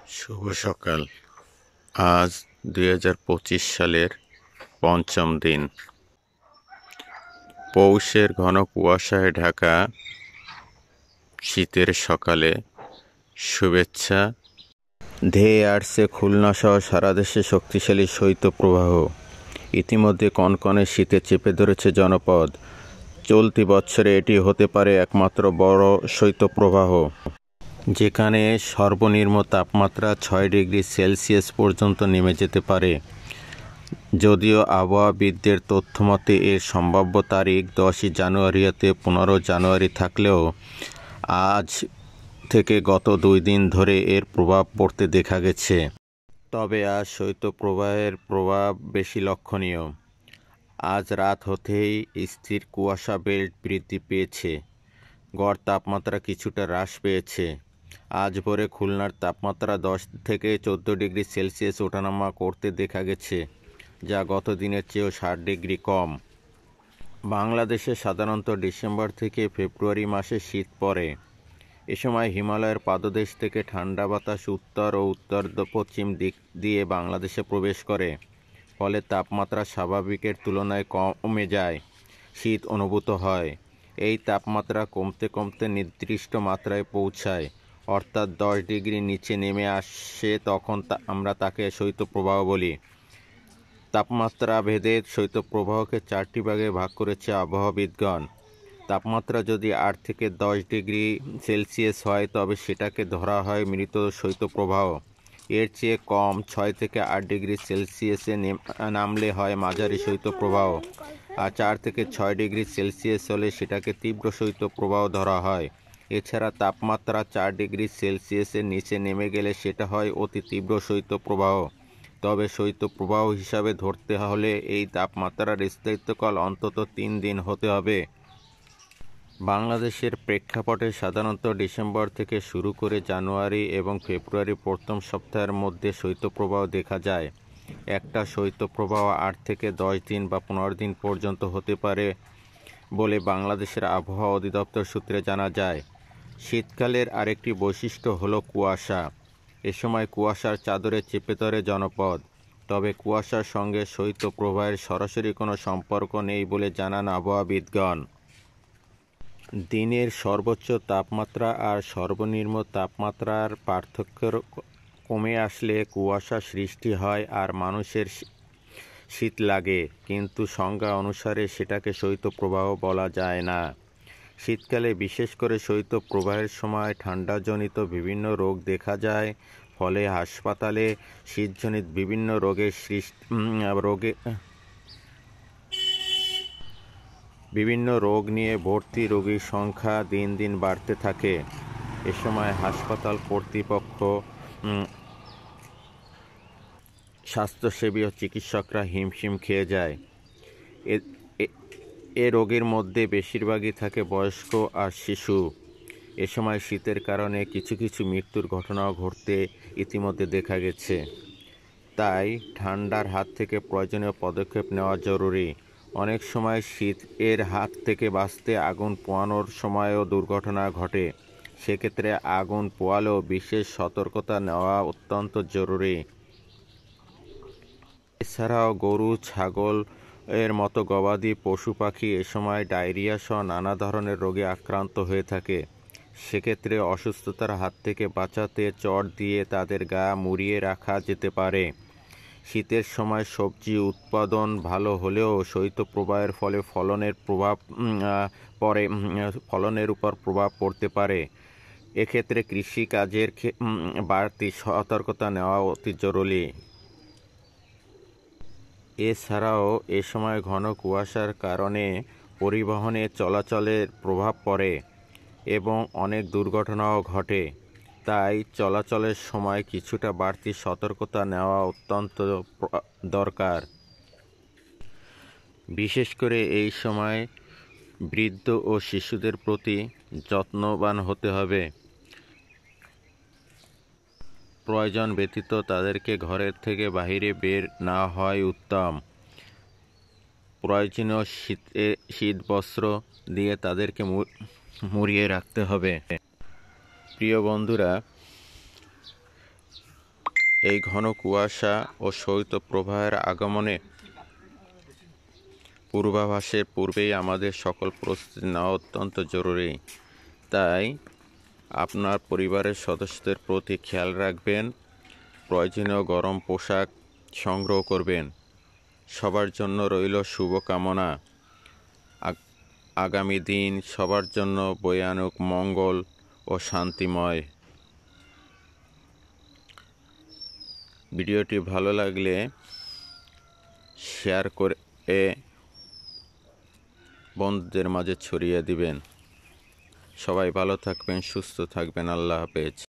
শুভ সকাল। আজ 2025 সালের পঞ্চম দিন। পৌষের ঘন কুয়াশায় ঢাকা শীতের সকালে শুভেচ্ছা। ধেয়ে আসছে খুলনা সহ সারা দেশে শক্তিশালী শৈত্যপ্রবাহ। ইতিমধ্যে কনকনে শীতে চেপে ধরেছে জনপদ। চলতি বছরে এটি হতে পারে একমাত্র বড় শৈত্যপ্রবাহ, যেখানে সর্বনিম্ন তাপমাত্রা 6 ডিগ্রি সেলসিয়াস পর্যন্ত নেমে যেতে পারে। যদিও আবহাওয়াবিদদের তথ্যমতে এর সম্ভাব্য তারিখ 10 জানুয়ারি হতে 15 জানুয়ারি থাকলেও আজ থেকে গত 2 দিন ধরে এর প্রভাব পড়তে দেখা গেছে। তবে আজ শৈত্যপ্রবাহের প্রভাব বেশি লক্ষণীয়। আজ রাত হতেই স্থির কুয়াশা বেল্ট বৃদ্ধি পেয়েছে, গড় তাপমাত্রা কিছুটা হ্রাস পেয়েছে। আজ ভোরে খুলনার তাপমাত্রা 10 থেকে 14 ডিগ্রি সেলসিয়াস ওঠানামা করতে দেখা গেছে, যা গত দিনের চেয়েও 60 ডিগ্রি কম। বাংলাদেশে সাধারণত ডিসেম্বর থেকে ফেব্রুয়ারি মাসে শীত পড়ে। এ সময় হিমালয়ের পাদদেশ থেকে ঠান্ডা বাতাস উত্তর ও উত্তর পশ্চিম দিক দিয়ে বাংলাদেশে প্রবেশ করে, ফলে তাপমাত্রা স্বাভাবিকের তুলনায় কমে যায়, শীত অনুভূত হয়। এই তাপমাত্রা কমতে কমতে নির্দিষ্ট মাত্রায় পৌঁছায়, অর্থাৎ 10 ডিগ্রি নিচে নেমে আসে, তখন আমরা তাকে শৈত্যপ্রবাহ বলি। তাপমাত্রা ভেদে শৈত্যপ্রবাহকে 4টি ভাগে ভাগ করেছে আবহাওয়াবিদগণ। তাপমাত্রা যদি 8 থেকে 10 ডিগ্রি সেলসিয়াস হয় তবে সেটাকে ধরা হয় মৃত শৈত্যপ্রবাহ। এর চেয়ে কম 6 থেকে 8 ডিগ্রি সেলসিয়াসে নামলে হয় মাঝারি শৈত্যপ্রবাহ, আর 4 থেকে 6 ডিগ্রি সেলসিয়াস হলে সেটাকে তীব্র শৈত্যপ্রবাহ ধরা হয়। এছাড়া তাপমাত্রা 4 ডিগ্রি সেলসিয়াসের নিচে নেমে গেলে সেটা হয় অতি তীব্র শৈত্যপ্রবাহ। তবে শৈত্যপ্রবাহ হিসাবে ধরতে হলে এই তাপমাত্রার স্থায়িত্বকাল অন্তত 3 দিন হতে হবে। বাংলাদেশের প্রেক্ষাপটে সাধারণত ডিসেম্বর থেকে শুরু করে জানুয়ারি এবং ফেব্রুয়ারির প্রথম সপ্তাহের মধ্যে শৈত্যপ্রবাহ দেখা যায়। একটা শৈত্যপ্রবাহ 8 থেকে 10 দিন বা 15 দিন পর্যন্ত হতে পারে বলে বাংলাদেশের আবহাওয়া অধিদপ্তর সূত্রে জানা যায়। শীতকালের আরেকটি বৈশিষ্ট্য হলো কুয়াশা। এ সময় কুয়াশার চাদরে চেপে ধরে জনপদ। তবে কুয়াশার সঙ্গে শৈত্যপ্রবাহের সরাসরি কোনো সম্পর্ক নেই বলে জানান আবহাওয়াবিদগণ। দিনের সর্বোচ্চ তাপমাত্রা আর সর্বনিম্ন তাপমাত্রার পার্থক্য কমে আসলে কুয়াশা সৃষ্টি হয় আর মানুষের শীত লাগে, কিন্তু সংজ্ঞা অনুসারে সেটাকে শৈত্যপ্রবাহ বলা যায় না। শীতকালে বিশেষ করে শৈত্যপ্রবাহের সময় ঠান্ডাজনিত বিভিন্ন রোগ দেখা যায়, ফলে হাসপাতালে শীতজনিত বিভিন্ন বিভিন্ন রোগ নিয়ে ভর্তি রোগীর সংখ্যা দিন দিন বাড়তে থাকে। এ সময় হাসপাতাল কর্তৃপক্ষ, স্বাস্থ্যসেবী ও চিকিৎসকরা হিমশিম খেয়ে যায়। এ রোগীর মধ্যে বেশিরভাগই থাকে বয়স্ক আর শিশু। এ সময় শীতের কারণে কিছু কিছু মৃত্যুর ঘটনাও ঘটতে ইতিমধ্যে দেখা গেছে। তাই ঠান্ডার হাত থেকে প্রয়োজনীয় পদক্ষেপ নেওয়া জরুরি। অনেক সময় শীত এর হাত থেকে বাঁচতে আগুন পোয়ানোর সময়ও দুর্ঘটনা ঘটে। সেক্ষেত্রে আগুন পোয়ালেও বিশেষ সতর্কতা নেওয়া অত্যন্ত জরুরি। এছাড়াও গরু, ছাগল এর মতো গবাদি পশু পাখি এ সময় ডায়রিয়া সহ নানা ধরনের রোগে আক্রান্ত হয়ে থাকে। সেক্ষেত্রে অসুস্থতার হাত থেকে বাঁচাতে চট দিয়ে তাদের গা মুড়িয়ে রাখা যেতে পারে। শীতের সময় সবজি উৎপাদন ভালো হলেও শৈত্যপ্রবাহের ফলে ফলনের উপর প্রভাব পড়তে পারে। এক্ষেত্রে কৃষিকাজের বাড়তি সতর্কতা নেওয়া অতি জরুরি। এছাড়াও এ সময় ঘন কুয়াশার কারণে পরিবহনে চলাচলের প্রভাব পড়ে এবং অনেক দুর্ঘটনাও ঘটে। তাই চলাচলের সময় কিছুটা বাড়তি সতর্কতা নেওয়া অত্যন্ত দরকার। বিশেষ করে এই সময় বৃদ্ধ ও শিশুদের প্রতি যত্নবান হতে হবে। প্রয়োজন ব্যতীত তাদেরকে ঘরের থেকে বাইরে বের না হওয়াই উত্তম। প্রয়োজনীয় শীতবস্ত্র দিয়ে তাদেরকে মুড়িয়ে রাখতে হবে। প্রিয় বন্ধুরা, এই ঘন কুয়াশা ও শৈত্যপ্রবাহের আগমনে পূর্বাভাসের পূর্বেই আমাদের সকল প্রস্তুতি নেওয়া অত্যন্ত জরুরি। তাই আপনার পরিবারের সদস্যদের প্রতি খেয়াল রাখবেন, প্রয়োজনীয় গরম পোশাক সংগ্রহ করবেন। সবার জন্য রইল শুভকামনা। আগামী দিন সবার জন্য বয়ে আনুক মঙ্গল ও শান্তিময়। ভিডিওটি ভালো লাগলে শেয়ার করে বন্ধুদের মাঝে ছড়িয়ে দিবেন। সবাই ভালো থাকবেন, সুস্থ থাকবেন। আল্লাহ হাফেজ।